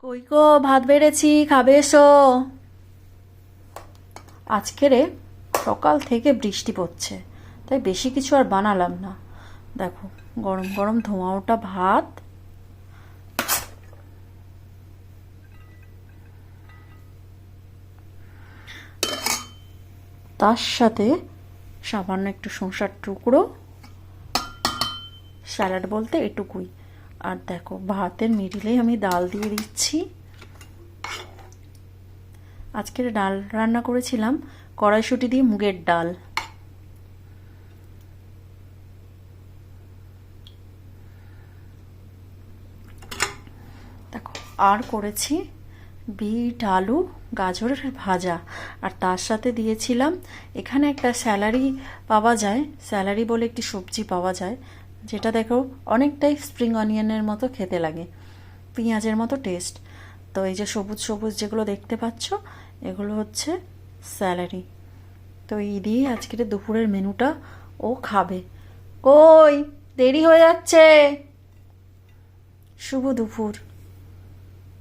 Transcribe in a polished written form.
কই গো, ভাত বেড়েছি, খাবে এসো। আজকেরে সকাল থেকে বৃষ্টি পড়ছে, তাই বেশি কিছু আর বানালাম না। দেখো, গরম গরম ধোঁয়া ওঠা ভাত, তার সাথে সামান্য একটু শসার টুকরো, স্যালাড বলতে এটুকুই। আর দেখো, ভাতের মিডিলেই আমি ডাল দিয়ে দিচ্ছি। আজকের ডাল রান্না করেছিলাম কড়াইশুঁটি দিয়ে মুগের ডাল। দেখো, আর করেছি বিট আলু গাজরের ভাজা। আর তার সাথে দিয়েছিলাম, এখানে একটা স্যালারি পাওয়া যায়, স্যালারি বলে একটি সবজি পাওয়া যায়, যেটা দেখো অনেকটাই স্প্রিং অনিয়নের মতো খেতে লাগে, পেঁয়াজের মতো টেস্ট। তো এই যে সবুজ সবুজ যেগুলো দেখতে পাচ্ছ, এগুলো হচ্ছে স্যালারি। তো এই দিয়ে আজকের দুপুরের মেনুটা ও খাবে। কই, দেরি হয়ে যাচ্ছে। শুভ দুপুর।